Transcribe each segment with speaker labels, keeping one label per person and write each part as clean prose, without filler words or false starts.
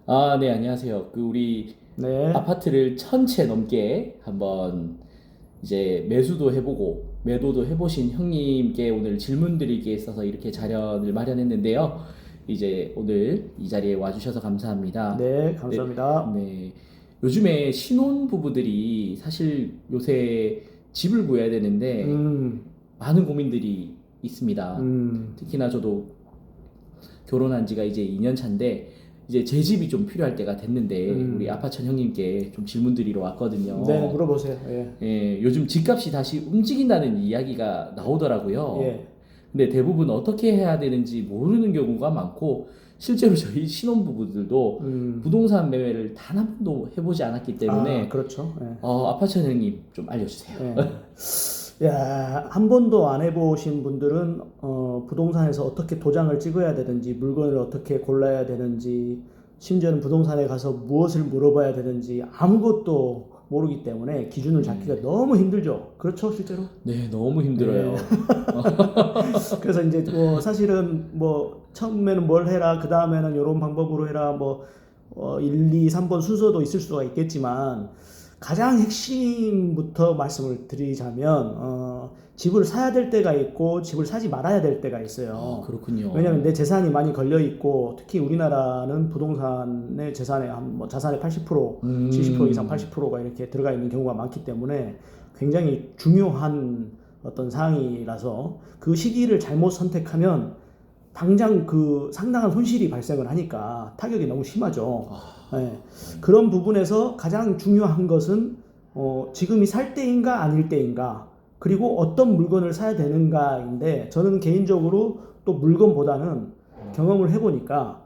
Speaker 1: 아, 네, 안녕하세요. 우리
Speaker 2: 네,
Speaker 1: 아파트를 1,000채 넘게 한번 이제 매수도 해보고 매도도 해보신 형님께 오늘 질문 드리기 있어서 이렇게 자리를 마련했는데요. 이제 오늘 이 자리에 와주셔서 감사합니다.
Speaker 2: 네,
Speaker 1: 네,
Speaker 2: 감사합니다.
Speaker 1: 네. 요즘에 신혼 부부들이 사실 요새 집을 구해야 되는데
Speaker 2: 음,
Speaker 1: 많은 고민들이 있습니다.
Speaker 2: 음,
Speaker 1: 특히나 저도 결혼한 지가 이제 2년 차인데 이제 제 집이 좀 필요할 때가 됐는데 우리
Speaker 2: 음.
Speaker 1: 아파천 형님께 좀 질문 드리러
Speaker 2: 네,
Speaker 1: 왔거든요.
Speaker 2: 물어보세요. 예,
Speaker 1: 예, 요즘 집값이 다시 움직인다는 이야기가 나오더라고요.
Speaker 2: 예,
Speaker 1: 근데 대부분 어떻게 해야 되는지 모르는 경우가 많고 실제로 저희 신혼부부들도
Speaker 2: 음.
Speaker 1: 부동산 매매를 단 한 번도 해보지 않았기
Speaker 2: 아,
Speaker 1: 때문에
Speaker 2: 그렇죠. 예,
Speaker 1: 아파천 형님 좀 알려주세요.
Speaker 2: 예. 야, 한 번도 안 해보신 분들은 부동산에서 어떻게 도장을 찍어야 되는지, 물건을 어떻게 골라야 되는지, 심지어는 부동산에 가서 무엇을 물어봐야 되는지 아무것도 모르기 때문에 기준을 잡기가 너무 힘들죠. 그렇죠, 실제로?
Speaker 1: 네, 너무
Speaker 2: 예.
Speaker 1: 힘들어요.
Speaker 2: 그래서 이제 뭐 사실은 뭐 처음에는 뭘 해라, 그 다음에는 이런 방법으로 해라, 뭐 1, 2, 3번 순서도 있을 수가 있겠지만 가장 핵심부터 말씀을 드리자면 집을 사야 될 때가 있고 집을 사지 말아야 될 때가
Speaker 1: 아,
Speaker 2: 있어요. 왜냐하면
Speaker 1: 그렇군요.
Speaker 2: 내 재산이 많이 걸려 있고 특히 우리나라는 부동산의 재산의 한 뭐 자산의 80%, 70% 이상
Speaker 1: 음.
Speaker 2: 80%가 이렇게 들어가 있는 경우가 많기 때문에 굉장히 중요한 어떤 사항이라서 그 시기를 잘못 선택하면 당장 그 상당한 손실이 발생을 하니까 타격이 너무 심하죠. 예. 그런 부분에서 가장 중요한 것은 지금이 살 때인가 아닐 때인가 그리고 어떤 물건을 사야 되는가인데 저는 개인적으로 또 물건보다는 경험을 해보니까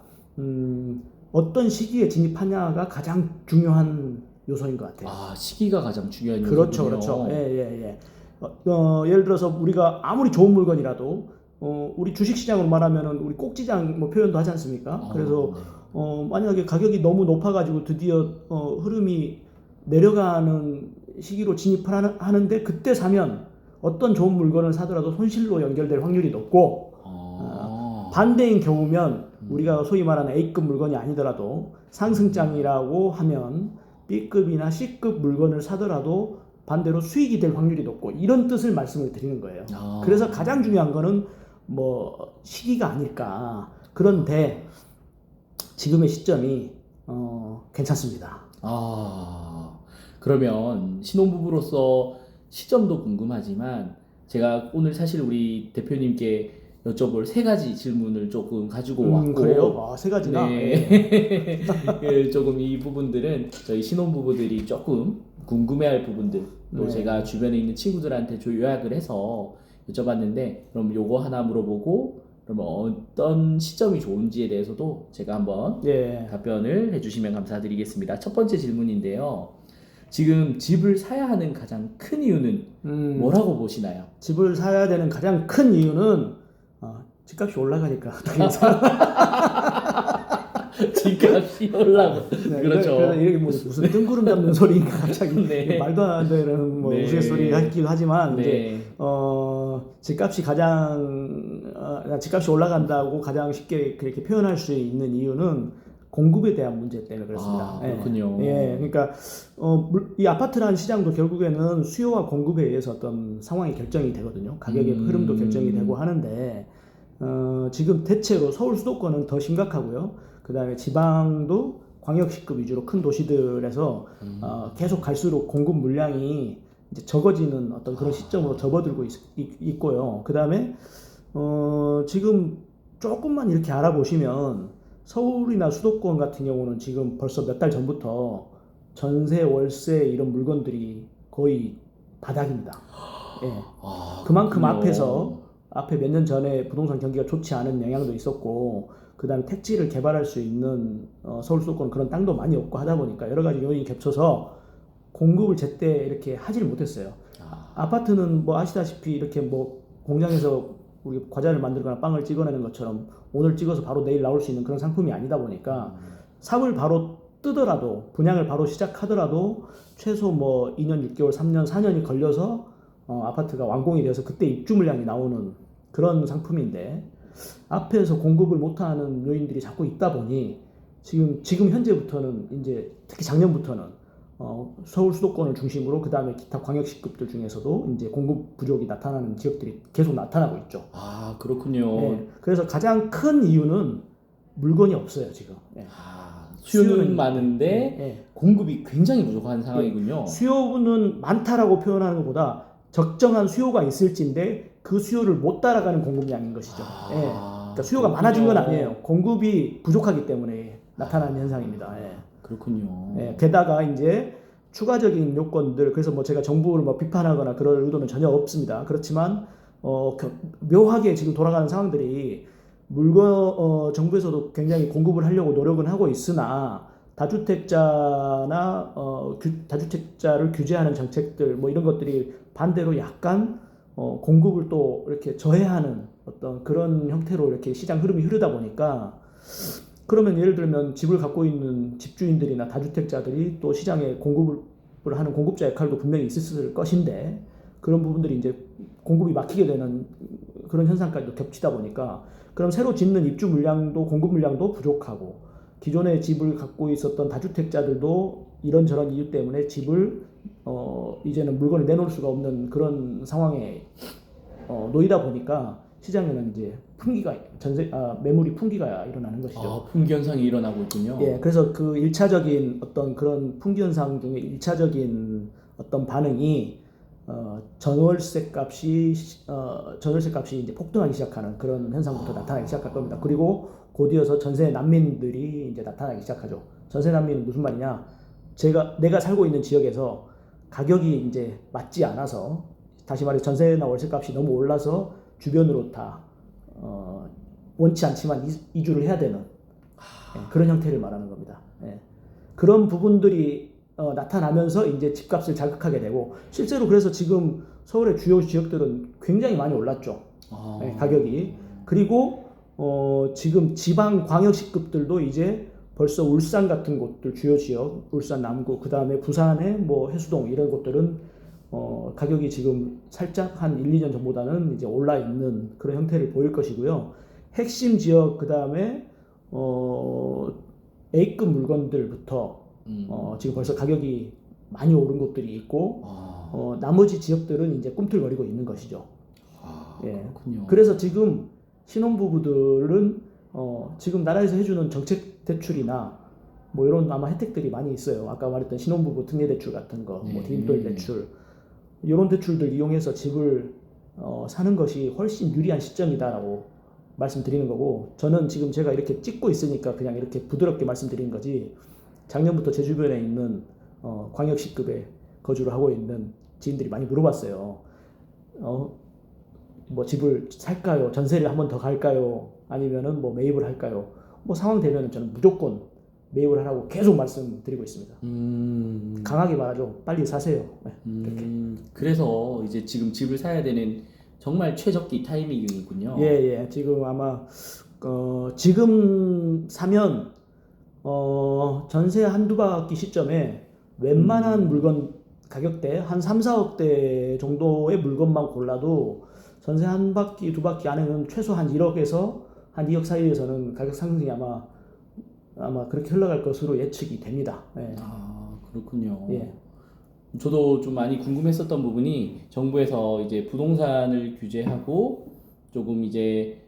Speaker 2: 어떤 시기에 진입하냐가 가장 중요한 요소인 것 같아요.
Speaker 1: 아, 시기가 가장 중요한
Speaker 2: 그렇죠, 그렇죠. 예,
Speaker 1: 요소군요.
Speaker 2: 예, 예. 예를 들어서 우리가 아무리 좋은 물건이라도 우리 주식시장으로 말하면은 우리 꼭지장 뭐 표현도 하지 않습니까? 그래서
Speaker 1: 네.
Speaker 2: 만약에 가격이 너무 높아가지고 드디어 흐름이 내려가는 시기로 진입을 하는데 그때 사면 어떤 좋은 물건을 사더라도 손실로 연결될 확률이 높고
Speaker 1: 아,
Speaker 2: 반대인 경우면 우리가 소위 말하는 A급 물건이 아니더라도 상승장이라고 하면 B급이나 C급 물건을 사더라도 반대로 수익이 될 확률이 높고 이런 뜻을 말씀을 드리는 거예요. 그래서
Speaker 1: 아,
Speaker 2: 가장 중요한 거는 뭐 시기가 아닐까. 그런데 지금의 시점이 괜찮습니다.
Speaker 1: 아. 그러면 신혼부부로서 시점도 궁금하지만 제가 오늘 사실 우리 대표님께 여쭤볼 세 가지 질문을 조금 가지고
Speaker 2: 그래요?
Speaker 1: 왔고,
Speaker 2: 아, 세 가지나? 예.
Speaker 1: 네. 조금 이 부분들은 저희 신혼부부들이 조금 궁금해할 부분들, 또 제가
Speaker 2: 네.
Speaker 1: 주변에 있는 친구들한테 요약을 해서 여쭤봤는데, 그럼 요거 하나 물어보고, 그러면 어떤 시점이 좋은지에 대해서도 제가 한번
Speaker 2: 예.
Speaker 1: 답변을 해주시면 감사드리겠습니다. 첫 번째 질문인데요. 지금 집을 사야 하는 가장 큰 이유는
Speaker 2: 음,
Speaker 1: 뭐라고 보시나요?
Speaker 2: 집을 사야 되는 가장 큰 이유는 집값이 올라가니까 당연히
Speaker 1: 집값이 올라고.
Speaker 2: 네, 그래서
Speaker 1: 그렇죠.
Speaker 2: 이렇게 뭐 무슨 뜬구름 잡는 소리인가 갑자기
Speaker 1: 네.
Speaker 2: 말도 안 되는 뭐 우스갯소리
Speaker 1: 네.
Speaker 2: 같기도 하지만 이제
Speaker 1: 네.
Speaker 2: 집값이 집값이 올라간다고 가장 쉽게 그렇게 표현할 수 있는 이유는 공급에 대한 문제 때문에 그렇습니다.
Speaker 1: 아,
Speaker 2: 예, 예,
Speaker 1: 그렇군요.
Speaker 2: 그러니까 이 아파트라는 시장도 결국에는 수요와 공급에 의해서 어떤 상황이 결정이 되거든요. 가격의 흐름도 결정이 되고
Speaker 1: 음,
Speaker 2: 하는데 지금 대체로 서울 수도권은 더 심각하고요. 그 다음에 지방도 광역시급 위주로 큰 도시들에서 계속 갈수록 공급 물량이 이제 적어지는 어떤 그런 시점으로 접어들고 있고요. 그 다음에 지금 조금만 이렇게 알아보시면 서울이나 수도권 같은 경우는 지금 벌써 몇 달 전부터 전세, 월세 이런 물건들이 거의 바닥입니다. 예.
Speaker 1: 아,
Speaker 2: 그만큼
Speaker 1: 그렇군요.
Speaker 2: 앞에 몇 년 전에 부동산 경기가 좋지 않은 영향도 있었고, 그 다음에 택지를 개발할 수 있는 서울 수도권 그런 땅도 많이 없고 하다 보니까 여러 가지 요인이 겹쳐서 공급을 제때 이렇게 하지를 못했어요. 아파트는 뭐 아시다시피 이렇게 뭐 공장에서 우리 과자를 만들거나 빵을 찍어내는 것처럼 오늘 찍어서 바로 내일 나올 수 있는 그런 상품이 아니다 보니까 삽을 바로 뜨더라도 분양을 바로 시작하더라도 최소 뭐 2년 6개월, 3년, 4년이 걸려서 아파트가 완공이 되어서 그때 입주 물량이 나오는 그런 상품인데 앞에서 공급을 못하는 요인들이 자꾸 있다 보니 지금 현재부터는 이제 특히 작년부터는 서울 수도권을 중심으로 그 다음에 기타 광역시급들 중에서도 이제 공급 부족이 나타나는 지역들이 계속 나타나고 있죠.
Speaker 1: 아, 그렇군요.
Speaker 2: 예, 그래서 가장 큰 이유는 물건이 없어요 지금. 예.
Speaker 1: 수요는 많은데
Speaker 2: 예.
Speaker 1: 공급이 굉장히 부족한 상황이군요.
Speaker 2: 수요는 많다라고 표현하는 것보다 적정한 수요가 있을진데 그 수요를 못 따라가는 공급량인 것이죠. 예. 그러니까 수요가 많아진 건 아니에요. 공급이 부족하기 때문에 나타나는 현상입니다. 예.
Speaker 1: 그렇군요.
Speaker 2: 예. 게다가 이제 추가적인 요건들, 그래서 뭐 제가 정부를 뭐 비판하거나 그럴 의도는 전혀 없습니다. 그렇지만 묘하게 지금 돌아가는 상황들이 정부에서도 굉장히 공급을 하려고 노력은 하고 있으나 다주택자나 다주택자를 규제하는 정책들 뭐 이런 것들이 반대로 약간 공급을 또 이렇게 저해하는 어떤 그런 형태로 이렇게 시장 흐름이 흐르다 보니까, 그러면 예를 들면 집을 갖고 있는 집주인들이나 다주택자들이 또 시장에 공급을 하는 공급자 역할도 분명히 있을 것인데, 그런 부분들이 이제 공급이 막히게 되는 그런 현상까지도 겹치다 보니까, 그럼 새로 짓는 입주 물량도 공급 물량도 부족하고, 기존에 집을 갖고 있었던 다주택자들도 이런저런 이유 때문에 집을 이제는 물건을 내놓을 수가 없는 그런 상황에 놓이다 보니까 시장에는 이제 매물이 풍기가 일어나는 것이죠.
Speaker 1: 아, 풍기 현상이 일어나고 있군요.
Speaker 2: 예, 그래서 그 1차적인 어떤 그런 풍기 현상 중에 1차적인 어떤 반응이 전월세 값이 이제 폭등하기 시작하는 그런 현상부터 나타나기 시작할 겁니다. 그리고 곧이어서 전세 난민들이 이제 나타나기 시작하죠. 전세 난민은 무슨 말이냐? 내가 살고 있는 지역에서 가격이 이제 맞지 않아서, 다시 말해 전세나 월세 값이 너무 올라서 주변으로 다 원치 않지만 이주를 해야 되는 그런 형태를 말하는 겁니다. 예. 그런 부분들이 나타나면서 이제 집값을 자극하게 되고, 실제로 그래서 지금 서울의 주요 지역들은 굉장히 많이 올랐죠. 예, 가격이. 그리고 지금 지방 광역시급들도 이제 벌써 울산 같은 곳들, 주요 지역, 울산 남구, 그 다음에 부산의 뭐 해수동 이런 곳들은 가격이 지금 살짝 한 1, 2년 전보다는 이제 올라 있는 그런 형태를 보일 것이고요. 핵심 지역, 그 다음에 A급 물건들부터 지금 벌써 가격이 많이 오른 곳들이 있고, 나머지 지역들은 이제 꿈틀거리고 있는 것이죠. 예.
Speaker 1: 그렇군요.
Speaker 2: 그래서 지금 신혼부부들은 지금 나라에서 해주는 정책 대출이나 뭐 이런 아마 혜택들이 많이 있어요. 아까 말했던 신혼부부 특례대출 같은 거, 뭐 디딤돌 대출, 이런 대출들 이용해서 집을 사는 것이 훨씬 유리한 시점이다라고 말씀드리는 거고, 저는 지금 제가 이렇게 찍고 있으니까 그냥 이렇게 부드럽게 말씀드리는 거지, 작년부터 제 주변에 있는 광역시급에 거주를 하고 있는 지인들이 많이 물어봤어요. 뭐 집을 살까요? 전세를 한 번 더 갈까요? 아니면은 뭐 매입을 할까요? 뭐 상황 되면은 저는 무조건 매입을 하라고 계속 말씀드리고 있습니다. 강하게 말하죠. 빨리 사세요. 네, 이렇게.
Speaker 1: 그래서 이제 지금 집을 사야 되는 정말 최적기 타이밍이군요.
Speaker 2: 예. 지금 아마 지금 사면 전세 한두 바퀴 시점에 웬만한 물건 가격대 한 3, 4억대 정도의 물건만 골라도 전세 한 바퀴 두 바퀴 안에는 최소 한 1억에서 한 2억 사이에서는 가격 상승이 아마 그렇게 흘러갈 것으로 예측이 됩니다. 예.
Speaker 1: 그렇군요.
Speaker 2: 예.
Speaker 1: 저도 좀 많이 궁금했었던 부분이, 정부에서 이제 부동산을 규제하고 조금 이제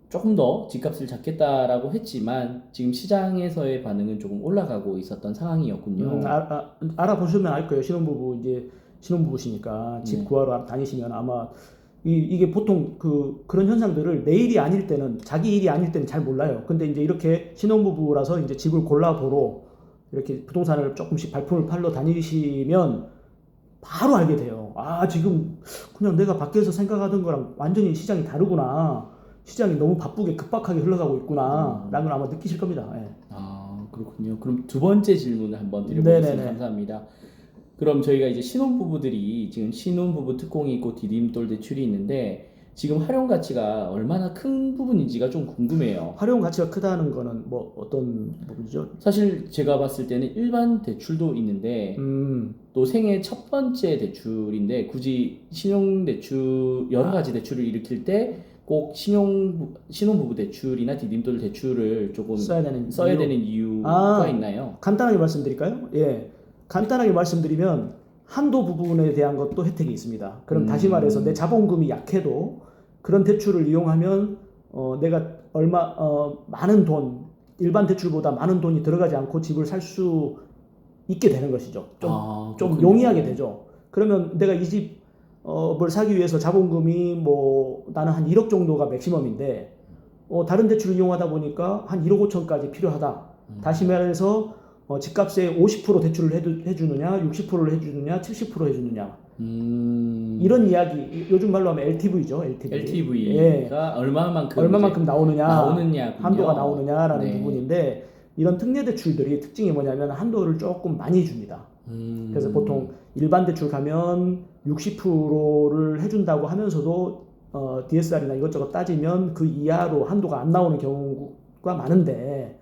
Speaker 1: 조금 더 집값을 잡겠다라고 했지만 지금 시장에서의 반응은 조금 올라가고 있었던 상황이었군요.
Speaker 2: 알아보시면 알 거예요. 신혼부부시니까 집 구하러 다니시면 아마 이게 보통 그런 현상들을 내 일이 아닐 때는, 자기 일이 아닐 때는 잘 몰라요. 근데 이제 이렇게 신혼부부라서 이제 집을 골라보러 이렇게 부동산을 조금씩 발품을 팔러 다니시면 바로 알게 돼요. 지금 그냥 내가 밖에서 생각하던 거랑 완전히 시장이 다르구나. 시장이 너무 바쁘게 급박하게 흘러가고 있구나. 라는 걸 아마 느끼실 겁니다. 예.
Speaker 1: 그렇군요. 그럼 두 번째 질문을 한번 드려보겠습니다. 감사합니다. 그럼 저희가 이제 신혼부부들이 지금 신혼부부 특공이 있고 디딤돌 대출이 있는데, 지금 활용 가치가 얼마나 큰 부분인지가 좀 궁금해요.
Speaker 2: 활용 가치가 크다는 거는 뭐 어떤 부분이죠?
Speaker 1: 사실 제가 봤을 때는 일반 대출도 있는데 또 생애 첫 번째 대출인데, 굳이 신용 대출 여러 가지 대출을 일으킬 때 꼭 신혼부부 대출이나 디딤돌 대출을 조금
Speaker 2: 써야
Speaker 1: 써야 되는 이유가
Speaker 2: 아,
Speaker 1: 있나요?
Speaker 2: 간단하게 말씀드릴까요? 예. 간단하게 말씀드리면 한도 부분에 대한 것도 혜택이 있습니다. 그럼 다시 말해서 내 자본금이 약해도 그런 대출을 이용하면 내가 많은 돈, 일반 대출보다 많은 돈이 들어가지 않고 집을 살 수 있게 되는 것이죠. 좀
Speaker 1: 그렇군요.
Speaker 2: 용이하게 되죠. 그러면 내가 이 집을 사기 위해서 자본금이 뭐 나는 한 1억 정도가 맥시멈인데 다른 대출을 이용하다 보니까 한 1억 5천까지 필요하다. 다시 말해서 집값의 50% 대출을 해주느냐, 60%를 해주느냐, 70% 해주느냐. 이런 이야기, 요즘 말로 하면 LTV죠, LTV.
Speaker 1: LTV가
Speaker 2: 얼마만큼
Speaker 1: 나오느냐
Speaker 2: 한도가 나오느냐라는
Speaker 1: 네.
Speaker 2: 부분인데, 이런 특례 대출들이 특징이 뭐냐면 한도를 조금 많이 줍니다. 그래서 보통 일반 대출 가면 60%를 해준다고 하면서도 DSR이나 이것저것 따지면 그 이하로 한도가 안 나오는 경우가 많은데,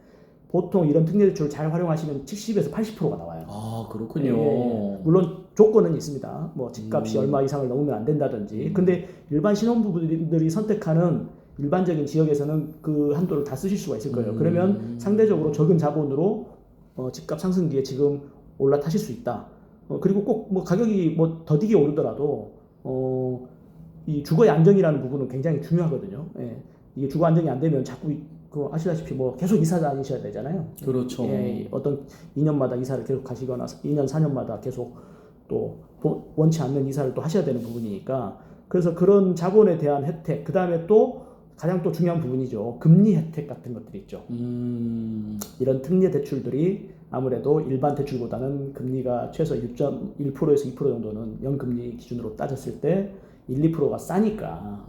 Speaker 2: 보통 이런 특례 대출을 잘 활용하시면 70에서 80%가 나와요.
Speaker 1: 아, 그렇군요.
Speaker 2: 물론 조건은 있습니다. 뭐 집값이 얼마 이상을 넘으면 안 된다든지. 근데 일반 신혼부부들이 선택하는 일반적인 지역에서는 그 한도를 다 쓰실 수가 있을 거예요. 그러면 상대적으로 적은 자본으로 집값 상승기에 지금 올라타실 수 있다. 그리고 꼭 뭐 가격이 뭐 더디게 오르더라도 이 주거의 안정이라는 부분은 굉장히 중요하거든요. 예. 이게 주거 안정이 안 되면 자꾸 아시다시피 뭐 계속 이사 다니셔야 되잖아요.
Speaker 1: 그렇죠.
Speaker 2: 예, 어떤 2년마다 이사를 계속 가시거나 2년, 4년마다 계속 또 원치 않는 이사를 또 하셔야 되는 부분이니까, 그래서 그런 자본에 대한 혜택, 그 다음에 또 가장 또 중요한 부분이죠. 금리 혜택 같은 것들이 있죠. 이런 특례 대출들이 아무래도 일반 대출보다는 금리가 최소 1.1%에서 2% 정도는 연금리 기준으로 따졌을 때 1, 2%가 싸니까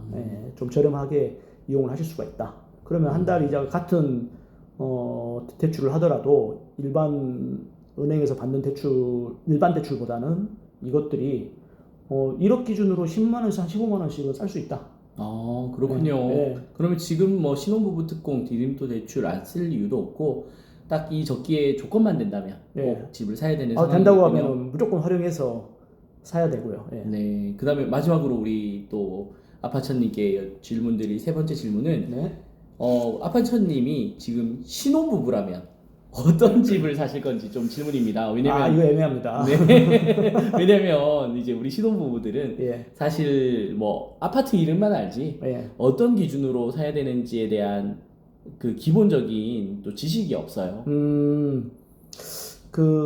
Speaker 2: 좀 저렴하게 이용을 하실 수가 있다. 그러면 한 달 이자가 같은 대출을 하더라도 일반 은행에서 받는 일반 대출보다는 이것들이 1억 기준으로 10만 원에서 한 15만 원씩은 쌀 수 있다.
Speaker 1: 아, 그렇군요.
Speaker 2: 네.
Speaker 1: 그러면 지금 뭐 신혼부부 특공 디딤돌 대출 안 쓸 이유도 없고 딱 이 적기에 조건만 된다면 꼭 집을 사야 되는
Speaker 2: 된다고
Speaker 1: 상황이군요.
Speaker 2: 하면 무조건 활용해서 사야 되고요.
Speaker 1: 네. 그다음에 마지막으로 우리 또 아파천님께 질문드릴 세 번째 질문은
Speaker 2: 네.
Speaker 1: 아파천님이 지금 신혼부부라면 어떤 집을 사실 건지 좀 질문입니다. 왜냐면
Speaker 2: 이거 애매합니다.
Speaker 1: 네. 왜냐면 이제 우리 신혼부부들은
Speaker 2: 예.
Speaker 1: 사실 뭐 아파트 이름만 알지
Speaker 2: 예.
Speaker 1: 어떤 기준으로 사야 되는지에 대한 그 기본적인 또 지식이 없어요.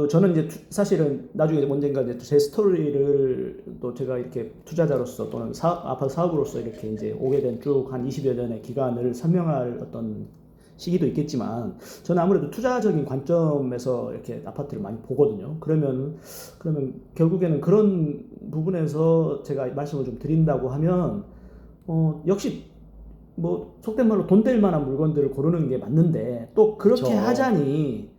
Speaker 2: 저는 이제 사실은 나중에 언젠가 이제 제 스토리를 또 제가 이렇게 투자자로서 또는 아파트 사업으로서 이렇게 이제 오게 된 쭉 한 20여 년의 기간을 설명할 어떤 시기도 있겠지만, 저는 아무래도 투자적인 관점에서 이렇게 아파트를 많이 보거든요. 그러면 결국에는 그런 부분에서 제가 말씀을 좀 드린다고 하면, 역시 뭐 속된 말로 돈 될 만한 물건들을 고르는 게 맞는데, 또 그렇게
Speaker 1: 그쵸.
Speaker 2: 하자니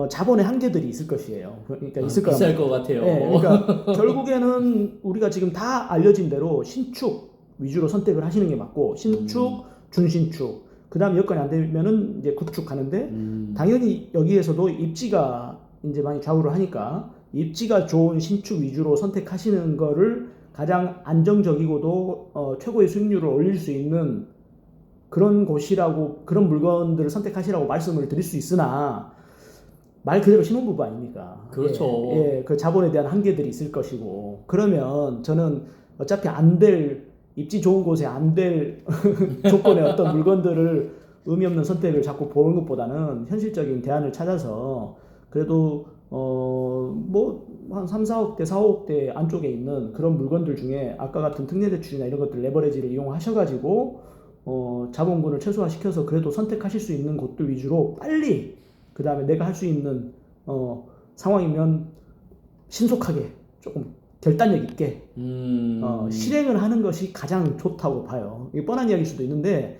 Speaker 2: 자본의 한계들이 있을 것이에요. 그러니까 있을 거란
Speaker 1: 비쌀 것 같아요.
Speaker 2: 네, 그러니까 결국에는 우리가 지금 다 알려진 대로 신축 위주로 선택을 하시는 게 맞고, 신축, 준신축, 그 다음 여건이 안 되면은 이제 구축 가는데, 당연히 여기에서도 입지가 이제 많이 좌우를 하니까 입지가 좋은 신축 위주로 선택하시는 거를 가장 안정적이고도 최고의 수익률을 올릴 수 있는 그런 곳이라고, 그런 물건들을 선택하시라고 말씀을 드릴 수 있으나, 말 그대로 신혼부부 아닙니까?
Speaker 1: 그렇죠.
Speaker 2: 그 자본에 대한 한계들이 있을 것이고, 그러면 저는 어차피 안 될, 입지 좋은 곳에 안 될 조건의 어떤 물건들을 의미 없는 선택을 자꾸 보는 것보다는 현실적인 대안을 찾아서 그래도 뭐 한 3, 4억대, 4억대 안쪽에 있는 그런 물건들 중에 아까 같은 특례 대출이나 이런 것들 레버리지를 이용하셔가지고 자본금을 최소화시켜서 그래도 선택하실 수 있는 곳들 위주로 빨리, 그 다음에 내가 할 수 있는 상황이면 신속하게 조금 결단력 있게 실행을 하는 것이 가장 좋다고 봐요. 이게 뻔한 이야기일 수도 있는데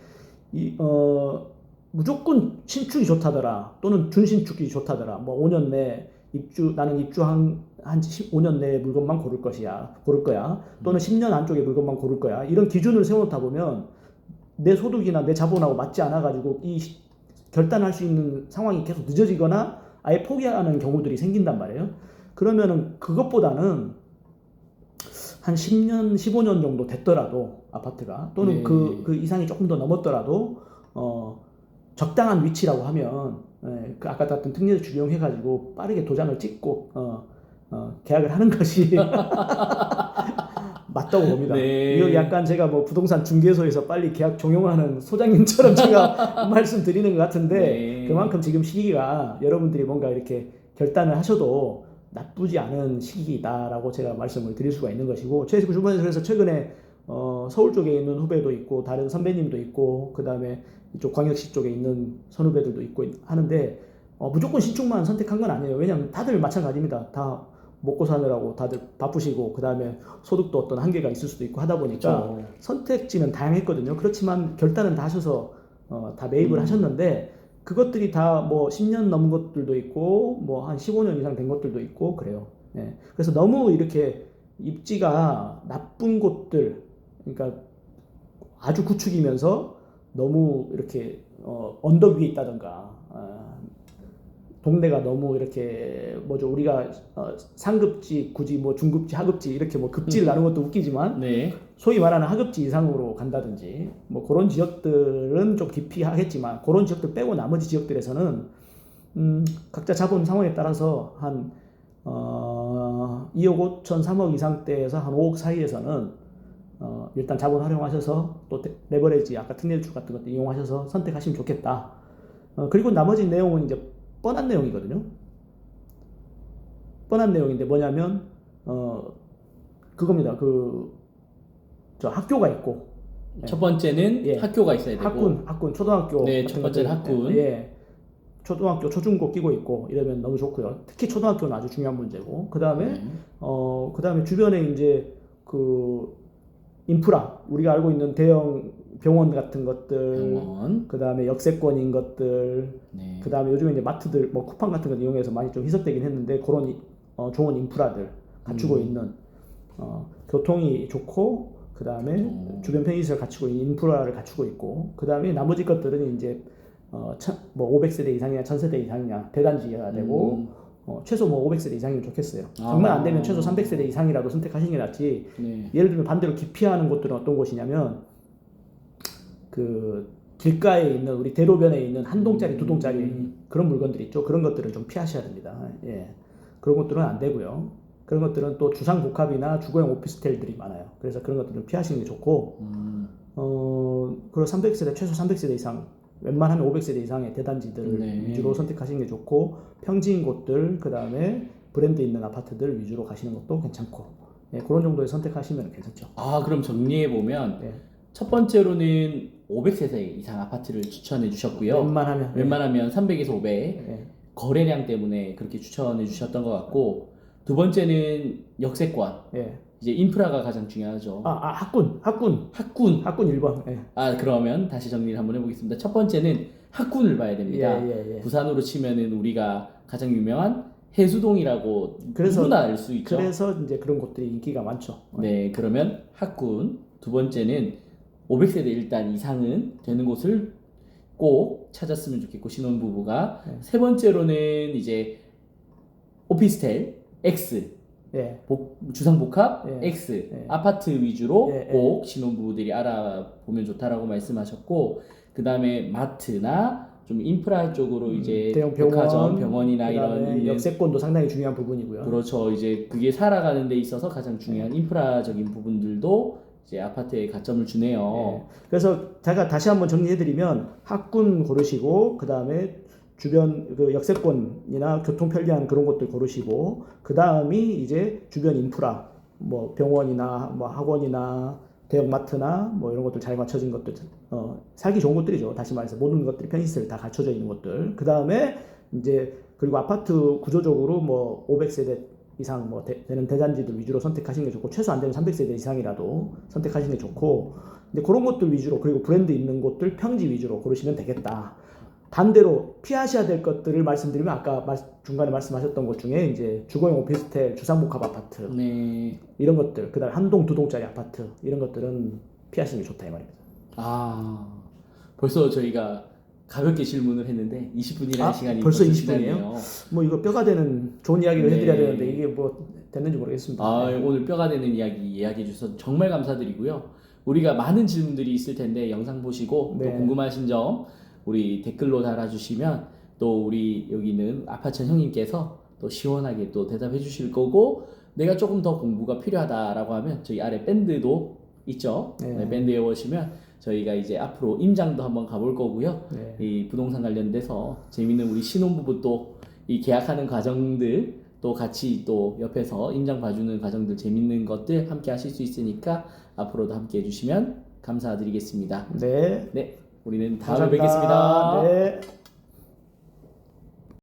Speaker 2: 무조건 신축이 좋다더라, 또는 준신축이 좋다더라, 뭐 5년 내 나는 입주한 5년 내에 물건만 고를 거야, 또는 10년 안쪽에 물건만 고를 거야, 이런 기준을 세워놓다 보면 내 소득이나 내 자본하고 맞지 않아가지고 이 결단할 수 있는 상황이 계속 늦어지거나 아예 포기하는 경우들이 생긴단 말이에요. 그러면은 그것보다는 한 10년, 15년 정도 됐더라도 아파트가 또는
Speaker 1: 네.
Speaker 2: 그 이상이 조금 더 넘었더라도 적당한 위치라고 하면 그 아까 같은 특례대출 이용해가지고 빠르게 도장을 찍고 계약을 하는 것이 맞다고 봅니다.
Speaker 1: 네.
Speaker 2: 이거 약간 제가 뭐 부동산 중개소에서 빨리 계약 종용하는 소장님처럼 제가 말씀드리는 것 같은데
Speaker 1: 네.
Speaker 2: 그만큼 지금 시기가 여러분들이 뭔가 이렇게 결단을 하셔도 나쁘지 않은 시기다라고 제가 말씀을 드릴 수가 있는 것이고 주변에서 그래서 최근에 서울 쪽에 있는 후배도 있고 다른 선배님도 있고 그 다음에 이쪽 광역시 쪽에 있는 선후배들도 있고 하는데 무조건 신축만 선택한 건 아니에요. 왜냐하면 다들 마찬가지입니다. 다 먹고 사느라고 다들 바쁘시고 그 다음에 소득도 어떤 한계가 있을 수도 있고 하다 보니까
Speaker 1: 그렇죠.
Speaker 2: 선택지는 다양했거든요. 그렇지만 결단은 다 하셔서 다 매입을 하셨는데 그것들이 다 뭐 10년 넘은 것들도 있고 뭐 한 15년 이상 된 것들도 있고 그래요. 예. 그래서 너무 이렇게 입지가 나쁜 곳들 그러니까 아주 구축이면서 너무 이렇게 언덕 위에 있다던가 동네가 너무 이렇게 뭐죠 우리가 상급지 굳이 뭐 중급지 하급지 이렇게 뭐 급지를 나누는 것도 웃기지만
Speaker 1: 네.
Speaker 2: 소위 말하는 하급지 이상으로 간다든지 뭐 그런 지역들은 좀 깊이 하겠지만 그런 지역들 빼고 나머지 지역들에서는 각자 자본 상황에 따라서 한 2억 5천 3억 이상대에서 한 5억 사이에서는 일단 자본 활용하셔서 또 레버리지 아까 특례대출 같은 것도 이용하셔서 선택하시면 좋겠다. 그리고 나머지 내용은 이제 뻔한 내용이거든요. 뻔한 내용인데 뭐냐면 그겁니다. 저 학교가 있고
Speaker 1: 첫 번째는
Speaker 2: 예.
Speaker 1: 학교가 있어야 되고.
Speaker 2: 학군 초등학교
Speaker 1: 네,
Speaker 2: 같은
Speaker 1: 첫 번째는
Speaker 2: 것들,
Speaker 1: 학군.
Speaker 2: 예. 초등학교 초중고 끼고 있고 이러면 너무 좋고요. 특히 초등학교는 아주 중요한 문제고 그다음에
Speaker 1: 네.
Speaker 2: 그다음에 주변에 이제 그 인프라 우리가 알고 있는 대형 병원 같은 것들
Speaker 1: 병원.
Speaker 2: 그다음에 역세권인 것들
Speaker 1: 네.
Speaker 2: 그다음에 요즘에 이제 마트들 뭐 쿠팡 같은 거 이용해서 많이 좀 희석되긴 했는데 그런 좋은 인프라들 갖추고 있는 교통이 좋고 그다음에 주변 편의시설 갖추고 있는 인프라를 갖추고 있고 그다음에 나머지 것들은 이제 뭐 500세대 이상이냐 1000세대 이상이냐 대단지가 되고 최소 뭐 500세대 이상이면 좋겠어요. 정말 안 되면 최소 300세대 이상이라도 선택하시는 게 낫지.
Speaker 1: 네.
Speaker 2: 예를 들면 반대로 기피하는 곳들은 어떤 곳이냐면 그 길가에 있는 우리 대로변에 있는 한 동짜리 두 동짜리 그런 물건들 있죠. 그런 것들은 좀 피하셔야 됩니다. 예. 그런 것들은 안 되고요. 그런 것들은 또 주상복합이나 주거용 오피스텔들이 많아요. 그래서 그런 것들은 피하시는 게 좋고 그리고 300세대 최소 300세대 이상 웬만하면 500세대 이상의 대단지들
Speaker 1: 네.
Speaker 2: 위주로 선택하시는 게 좋고 평지인 곳들 그 다음에 브랜드 있는 아파트들 위주로 가시는 것도 괜찮고 예, 그런 정도에 선택하시면 괜찮죠.
Speaker 1: 그럼 정리해 보면
Speaker 2: 예.
Speaker 1: 첫 번째로는 500세대 이상 아파트를 추천해 주셨고요. 웬만하면 300에서 500
Speaker 2: 예.
Speaker 1: 거래량 때문에 그렇게 추천해 주셨던 것 같고 두 번째는 역세권.
Speaker 2: 예.
Speaker 1: 이제 인프라가 가장 중요하죠.
Speaker 2: 학군 1번. 예.
Speaker 1: 그러면 다시 정리를 한번 해보겠습니다. 첫 번째는 학군을 봐야 됩니다.
Speaker 2: 예.
Speaker 1: 부산으로 치면은 우리가 가장 유명한 해수동이라고 누구나 알 수 있죠.
Speaker 2: 그래서 이제 그런 곳들이 인기가 많죠.
Speaker 1: 네, 그러면 학군. 두 번째는 500세대 일단 이상은 되는 곳을 꼭 찾았으면 좋겠고 신혼부부가. 세 번째로는 이제 오피스텔 X.
Speaker 2: 예.
Speaker 1: 주상복합
Speaker 2: 예.
Speaker 1: X 아파트 위주로
Speaker 2: 예.
Speaker 1: 꼭 신혼부부들이 알아보면 좋다라고 말씀하셨고 그 다음에 마트나 좀 인프라 쪽으로 이제
Speaker 2: 대형
Speaker 1: 백화점, 병원이나 이런 있는
Speaker 2: 역세권도 상당히 중요한 부분이고요.
Speaker 1: 그렇죠. 이제 그게 살아가는 데 있어서 가장 중요한 인프라적인 부분들도 이제 아파트에 가점을 주네요.
Speaker 2: 예. 그래서 제가 다시 한번 정리해드리면 학군 고르시고 그 다음에 주변 그 역세권이나 교통 편리한 그런 곳들 고르시고 그 다음이 이제 주변 인프라 뭐 병원이나 뭐 학원이나 대형마트나 뭐 이런 것들 잘 갖춰진 것들 살기 좋은 곳들이죠. 다시 말해서 모든 것들이 편의시설 다 갖춰져 있는 곳들. 그 다음에 이제 그리고 아파트 구조적으로 뭐 500세대 이상 뭐 되는 대단지들 위주로 선택하시는 게 좋고 최소 안 되면 300세대 이상이라도 선택하시는 게 좋고 이제 그런 것들 위주로 그리고 브랜드 있는 곳들 평지 위주로 고르시면 되겠다. 반대로 피하셔야 될 것들을 말씀드리면 아까 중간에 말씀하셨던 것 중에 이제 주거용 오피스텔, 주상복합 아파트
Speaker 1: 네.
Speaker 2: 이런 것들, 그다음에 한 동, 두 동짜리 아파트 이런 것들은 피하시는 게 좋다 이 말입니다.
Speaker 1: 벌써 저희가 가볍게 질문을 했는데 20분이라는 시간이
Speaker 2: 벌써 20분이에요?
Speaker 1: 지났네요.
Speaker 2: 뭐 이거 뼈가 되는 좋은 이야기를
Speaker 1: 네.
Speaker 2: 해드려야 되는데 이게 뭐 됐는지 모르겠습니다.
Speaker 1: 아,
Speaker 2: 네.
Speaker 1: 오늘 뼈가 되는 이야기 이야기해 주셔서 정말 감사드리고요. 우리가 많은 질문들이 있을 텐데 영상 보시고 또
Speaker 2: 네.
Speaker 1: 궁금하신 점 우리 댓글로 달아주시면 또 우리 여기 있는 아파천 형님께서 또 시원하게 또 대답해 주실 거고, 내가 조금 더 공부가 필요하다라고 하면 저희 아래 밴드도 있죠.
Speaker 2: 네.
Speaker 1: 네, 밴드에 오시면 저희가 이제 앞으로 임장도 한번 가볼 거고요.
Speaker 2: 네.
Speaker 1: 이 부동산 관련돼서 재밌는 우리 신혼부부 또 이 계약하는 과정들 또 같이 또 옆에서 임장 봐주는 과정들 재밌는 것들 함께 하실 수 있으니까 앞으로도 함께 해주시면 감사드리겠습니다.
Speaker 2: 네.
Speaker 1: 네, 우리는 다음에
Speaker 2: 감사합니다.
Speaker 1: 뵙겠습니다.
Speaker 2: 네.